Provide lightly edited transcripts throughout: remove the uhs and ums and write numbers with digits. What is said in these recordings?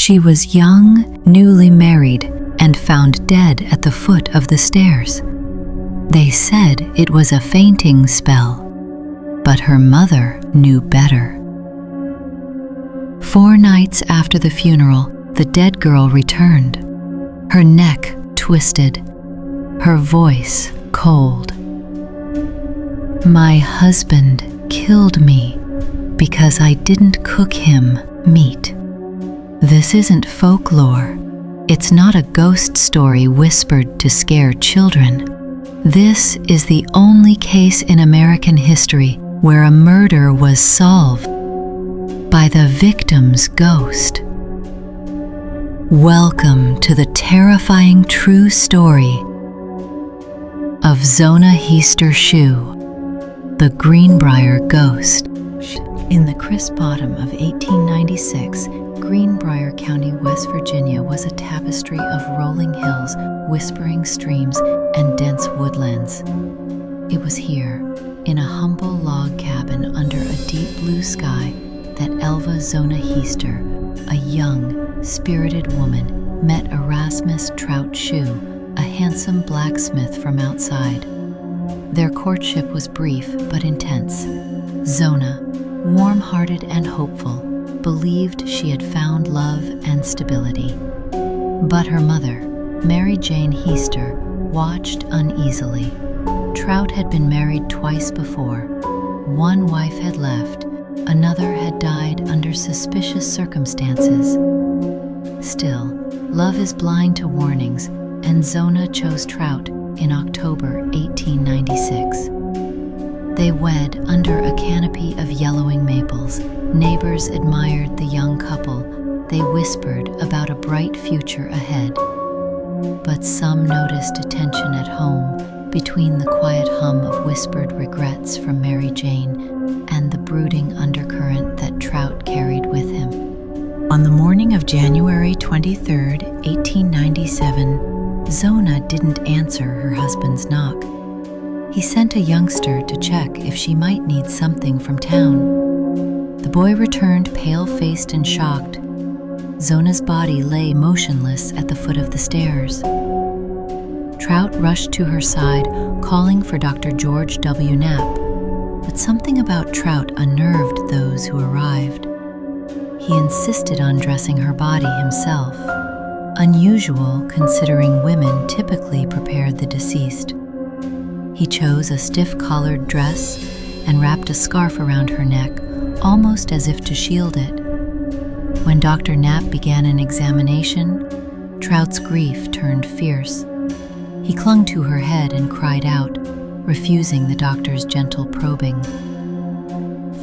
She was young, newly married, and found dead at the foot of the stairs. They said it was a fainting spell, but her mother knew better. 4 nights after the funeral, the dead girl returned, her neck twisted, her voice cold. "My husband killed me because I didn't cook him meat." This isn't folklore. It's not a ghost story whispered to scare children. This is the only case in American history where a murder was solved by the victim's ghost. Welcome to the terrifying true story of Zona Heaster shoe, the Greenbrier Ghost. In the crisp autumn of 1896, Greenbrier County, West Virginia was a tapestry of rolling hills, whispering streams, and dense woodlands. It was here, in a humble log cabin under a deep blue sky, that Elva Zona Heaster, a young, spirited woman, met Erasmus Trout Shoe, a handsome blacksmith from outside. Their courtship was brief but intense. Zona, warm-hearted and hopeful, believed she had found love and stability. But her mother, Mary Jane Heaster, watched uneasily. Trout had been married twice before. One wife had left, another had died under suspicious circumstances. Still, love is blind to warnings, and Zona chose Trout in October 1896. They wed under a canopy of yellowing maples. Neighbors admired the young couple. They whispered about a bright future ahead. But some noticed a tension at home between the quiet hum of whispered regrets from Mary Jane and the brooding undercurrent that Trout carried with him. On the morning of January 23, 1897, Zona didn't answer her husband's knock. He sent a youngster to check if she might need something from town. The boy returned pale-faced and shocked. Zona's body lay motionless at the foot of the stairs. Trout rushed to her side, calling for Dr. George W. Knapp, but something about Trout unnerved those who arrived. He insisted on dressing her body himself, unusual considering women typically prepared the deceased. He chose a stiff-collared dress and wrapped a scarf around her neck, almost as if to shield it. When Dr. Knapp began an examination, Trout's grief turned fierce. He clung to her head and cried out, refusing the doctor's gentle probing.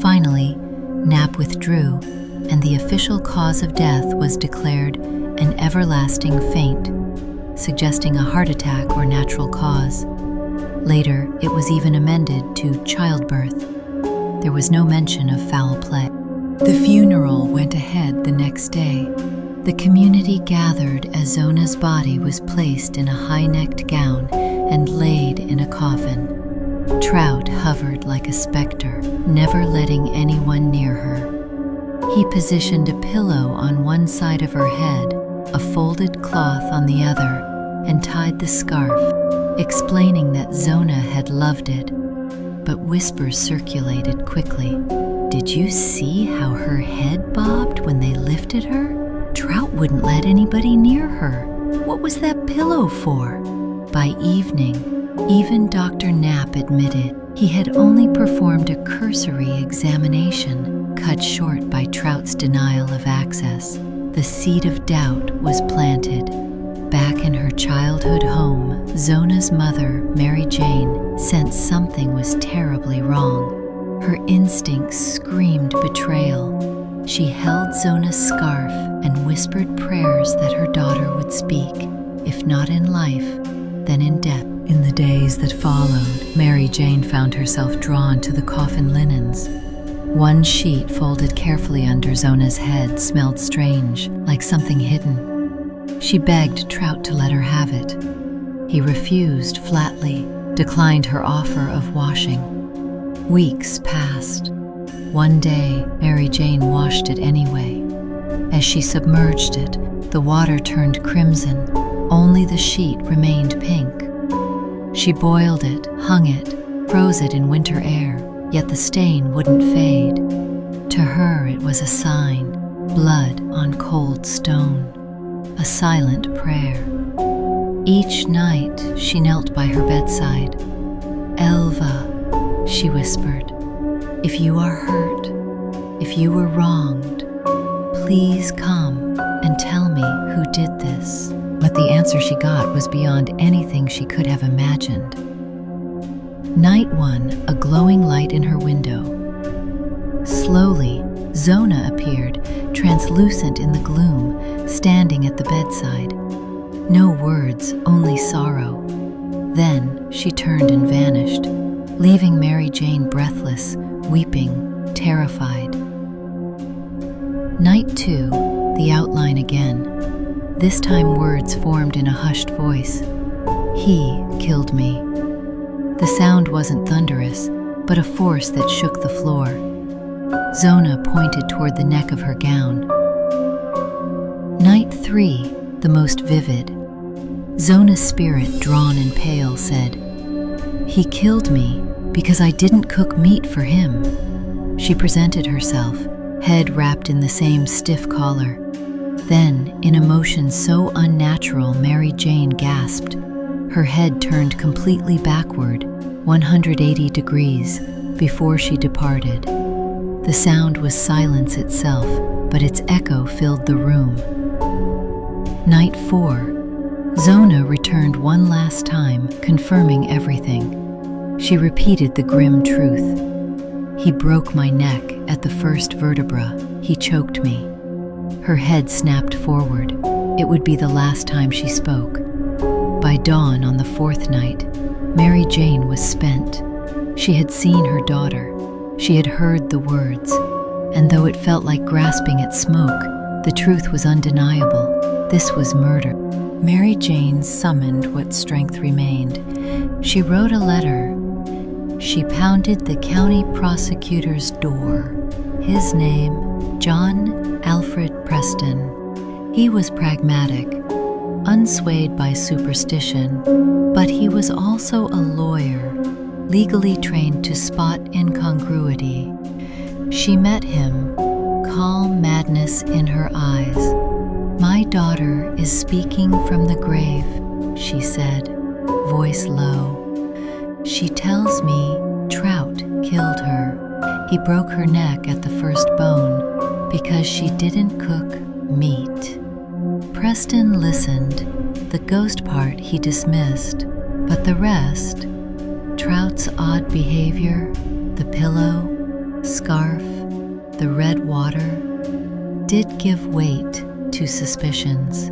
Finally, Knapp withdrew, and the official cause of death was declared an everlasting faint, suggesting a heart attack or natural cause. Later, it was even amended to childbirth. There was no mention of foul play. The funeral went ahead the next day. The community gathered as Zona's body was placed in a high-necked gown and laid in a coffin. Trout hovered like a specter, never letting anyone near her. He positioned a pillow on one side of her head, a folded cloth on the other, and tied the scarf, explaining that Zona had loved it. But whispers circulated quickly. Did you see how her head bobbed when they lifted her? Trout wouldn't let anybody near her. What was that pillow for? By evening, even Dr. Knapp admitted he had only performed a cursory examination, cut short by Trout's denial of access. The seed of doubt was planted. Back in her childhood home, Zona's mother, Mary Jane, sensed something was terribly wrong. Her instincts screamed betrayal. She held Zona's scarf and whispered prayers that her daughter would speak, if not in life, then in death. In the days that followed, Mary Jane found herself drawn to the coffin linens. One sheet folded carefully under Zona's head smelled strange, like something hidden. She begged Trout to let her have it. He refused flatly, declined her offer of washing. Weeks passed. One day, Mary Jane washed it anyway. As she submerged it, the water turned crimson. Only the sheet remained pink. She boiled it, hung it, froze it in winter air, yet the stain wouldn't fade. To her it was a sign, blood on cold stone, a silent prayer. Each night she knelt by her bedside. "Elva," she whispered, "if you are hurt, if you were wronged, please come and tell me who did this." But the answer she got was beyond anything she could have imagined. Night 1, a glowing light in her window. Slowly, Zona appeared, translucent in the gloom, standing at the bedside. No words, only sorrow. Then she turned and vanished, leaving Mary Jane breathless, weeping, terrified. Night 2, the outline again. This time words formed in a hushed voice. "He killed me." The sound wasn't thunderous, but a force that shook the floor. Zona pointed toward the neck of her gown. Night 3, the most vivid. Zona's spirit, drawn and pale, said, "He killed me because I didn't cook meat for him." She presented herself, head wrapped in the same stiff collar. Then, in a motion so unnatural, Mary Jane gasped. Her head turned completely backward, 180 degrees, before she departed. The sound was silence itself, but its echo filled the room. Night 4. Zona returned one last time, confirming everything. She repeated the grim truth. "He broke my neck at the first vertebra. He choked me." Her head snapped forward. It would be the last time she spoke. By dawn on the 4th night, Mary Jane was spent. She had seen her daughter. She had heard the words. And though it felt like grasping at smoke, the truth was undeniable. This was murder. Mary Jane summoned what strength remained. She wrote a letter. She pounded the county prosecutor's door. His name, John Alfred Preston. He was pragmatic, unswayed by superstition, but he was also a lawyer, legally trained to spot incongruity. She met him, calm madness in her eyes. "My daughter is speaking from the grave," she said, voice low. "She tells me Trout killed her. He broke her neck at the first bone because she didn't cook meat." Preston listened. The ghost part he dismissed, but the rest, Trout's odd behavior, the pillow, scarf, the red water, did give weight to suspicions.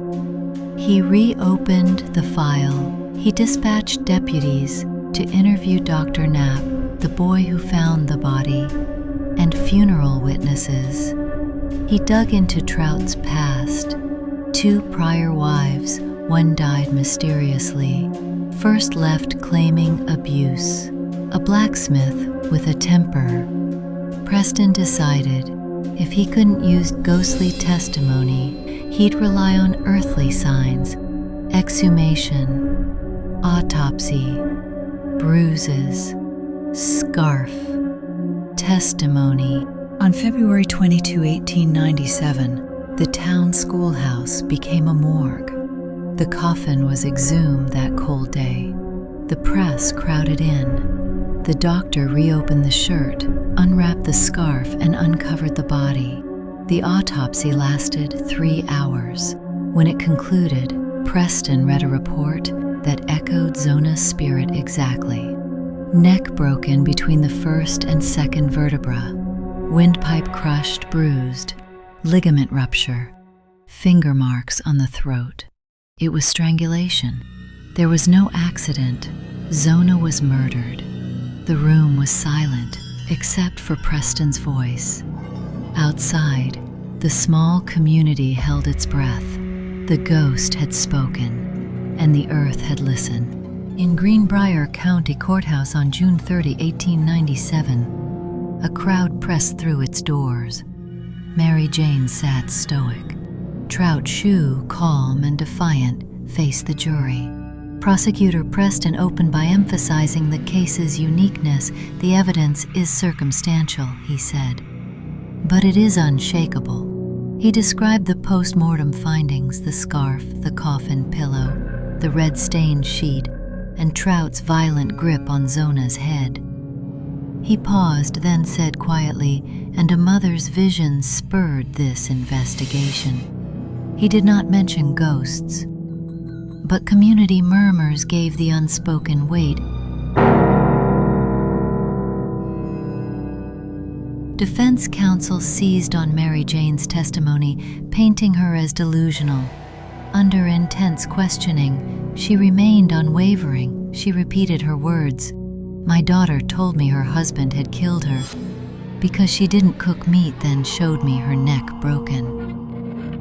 He reopened the file. He dispatched deputies to interview Dr. Knapp, the boy who found the body, and funeral witnesses. He dug into Trout's past. 2 prior wives, one died mysteriously. First left claiming abuse. A blacksmith with a temper. Preston decided if he couldn't use ghostly testimony, he'd rely on earthly signs: exhumation, autopsy, bruises, scarf, testimony. On February 22, 1897, the town schoolhouse became a morgue. The coffin was exhumed that cold day. The press crowded in. The doctor reopened the shirt, unwrapped the scarf, and uncovered the body. The autopsy lasted 3 hours. When it concluded, Preston read a report that echoed Zona's spirit exactly. Neck broken between the first and second vertebra, windpipe crushed, bruised, ligament rupture, finger marks on the throat. It was strangulation. There was no accident. Zona was murdered. The room was silent, except for Preston's voice. Outside, the small community held its breath. The ghost had spoken, and the earth had listened. In Greenbrier County Courthouse on June 30, 1897, a crowd pressed through its doors. Mary Jane sat stoic. Trout Shue, calm and defiant, faced the jury. Prosecutor Preston opened by emphasizing the case's uniqueness. The evidence is circumstantial, he said, but it is unshakable. He described the post-mortem findings, the scarf, the coffin pillow, the red-stained sheet, and Trout's violent grip on Zona's head. He paused, then said quietly, "And a mother's vision spurred this investigation." He did not mention ghosts, but community murmurs gave the unspoken weight. Defense counsel seized on Mary Jane's testimony, painting her as delusional. Under intense questioning, she remained unwavering. She repeated her words. "My daughter told me her husband had killed her because she didn't cook meat, then showed me her neck broken."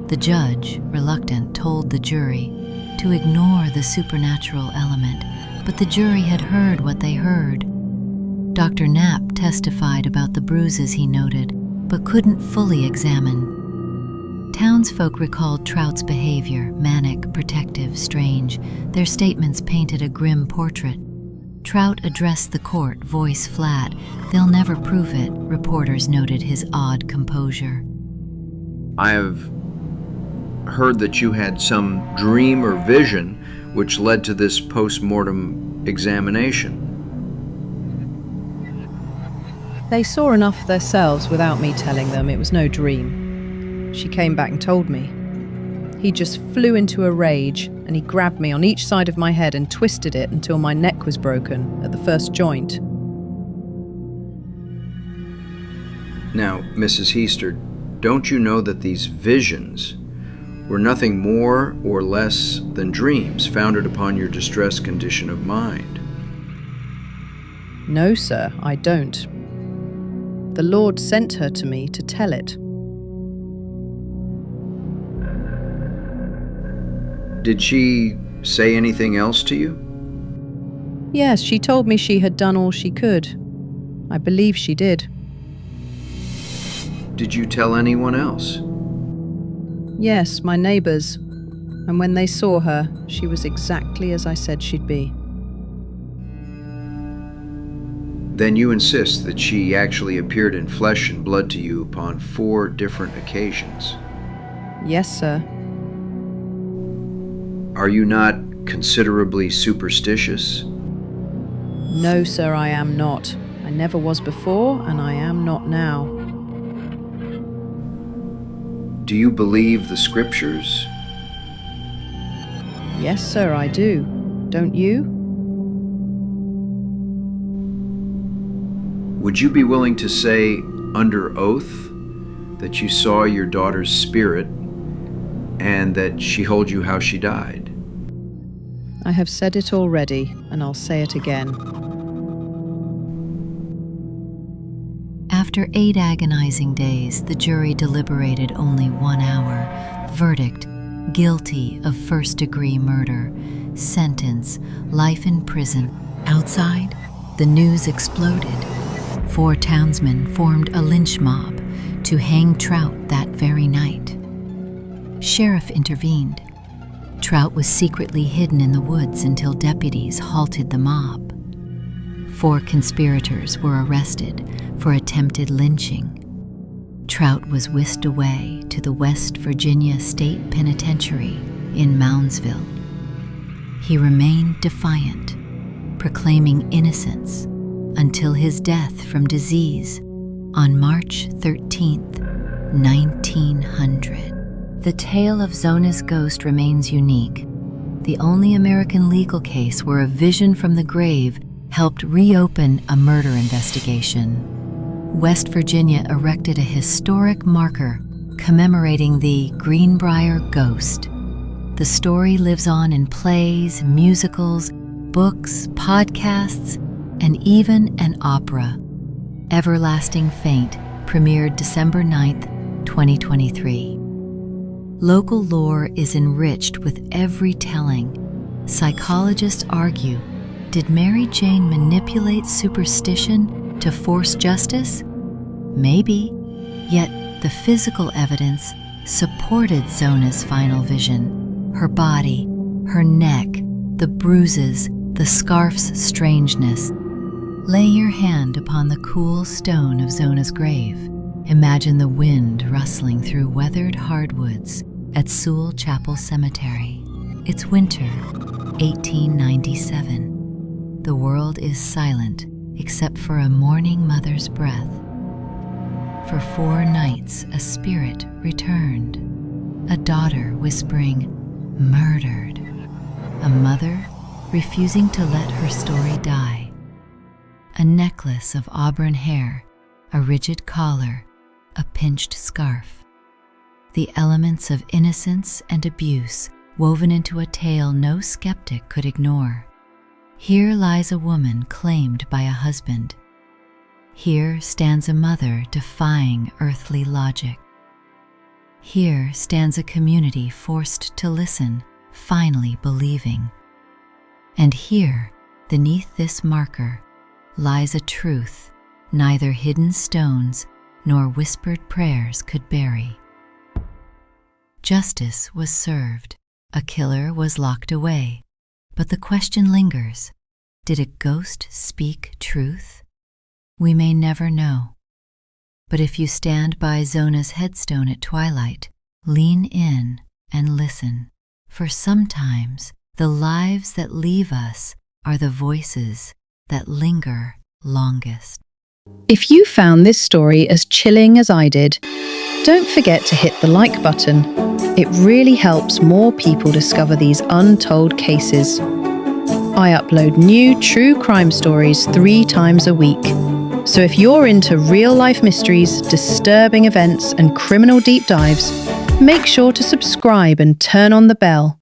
The judge, reluctant, told the jury to ignore the supernatural element, but the jury had heard what they heard. Dr. Knapp testified about the bruises he noted, but couldn't fully examine. Townsfolk recalled Trout's behavior, manic, protective, strange. Their statements painted a grim portrait. Trout addressed the court, voice flat. "They'll never prove it," reporters noted his odd composure. I have heard that you had some dream or vision which led to this post-mortem examination. They saw enough themselves without me telling them. It was no dream. She came back and told me. He just flew into a rage and he grabbed me on each side of my head and twisted it until my neck was broken at the first joint. Now, Mrs. Heaster, don't you know that these visions were nothing more or less than dreams founded upon your distressed condition of mind? No, sir, I don't. The Lord sent her to me to tell it. Did she say anything else to you? Yes, she told me she had done all she could. I believe she did. Did you tell anyone else? Yes, my neighbours. And when they saw her, she was exactly as I said she'd be. Then you insist that she actually appeared in flesh and blood to you upon 4 different occasions. Yes, sir. Are you not considerably superstitious? No, sir, I am not. I never was before, and I am not now. Do you believe the scriptures? Yes, sir, I do. Don't you? Would you be willing to say under oath that you saw your daughter's spirit and that she told you how she died? I have said it already, and I'll say it again. After 8 agonizing days, the jury deliberated only 1 hour. Verdict: guilty of first-degree murder. Sentence: life in prison. Outside, the news exploded. 4 townsmen formed a lynch mob to hang Trout that very night. Sheriff intervened. Trout was secretly hidden in the woods until deputies halted the mob. 4 conspirators were arrested for attempted lynching. Trout was whisked away to the West Virginia State Penitentiary in Moundsville. He remained defiant, proclaiming innocence until his death from disease on March 13th, 1900. The tale of Zona's ghost remains unique, the only American legal case where a vision from the grave helped reopen a murder investigation. West Virginia erected a historic marker commemorating the Greenbrier Ghost. The story lives on in plays, musicals, books, podcasts, and even an opera. Everlasting Faint premiered December 9th, 2023. Local lore is enriched with every telling. Psychologists argue, did Mary Jane manipulate superstition to force justice? Maybe. Yet, The physical evidence supported Zona's final vision. Her body, her neck, the bruises, the scarf's strangeness. Lay your hand upon the cool stone of Zona's grave. Imagine the wind rustling through weathered hardwoods at Sewell Chapel Cemetery. It's winter, 1897. The world is silent except for a mourning mother's breath. For 4 nights, a spirit returned, a daughter whispering, "Murdered," a mother refusing to let her story die, a necklace of auburn hair, a rigid collar, a pinched scarf. The elements of innocence and abuse woven into a tale no skeptic could ignore. Here lies a woman claimed by a husband. Here stands a mother defying earthly logic. Here stands a community forced to listen, finally believing. And here, beneath this marker, lies a truth neither hidden stones nor whispered prayers could bury. Justice was served. A killer was locked away. But the question lingers, did a ghost speak truth? We may never know. But if you stand by Zona's headstone at twilight, lean in and listen. For sometimes the lives that leave us are the voices that linger longest. If you found this story as chilling as I did, don't forget to hit the like button. It really helps more people discover these untold cases. I upload new true crime stories 3 times a week. So if you're into real-life mysteries, disturbing events, and criminal deep dives, make sure to subscribe and turn on the bell.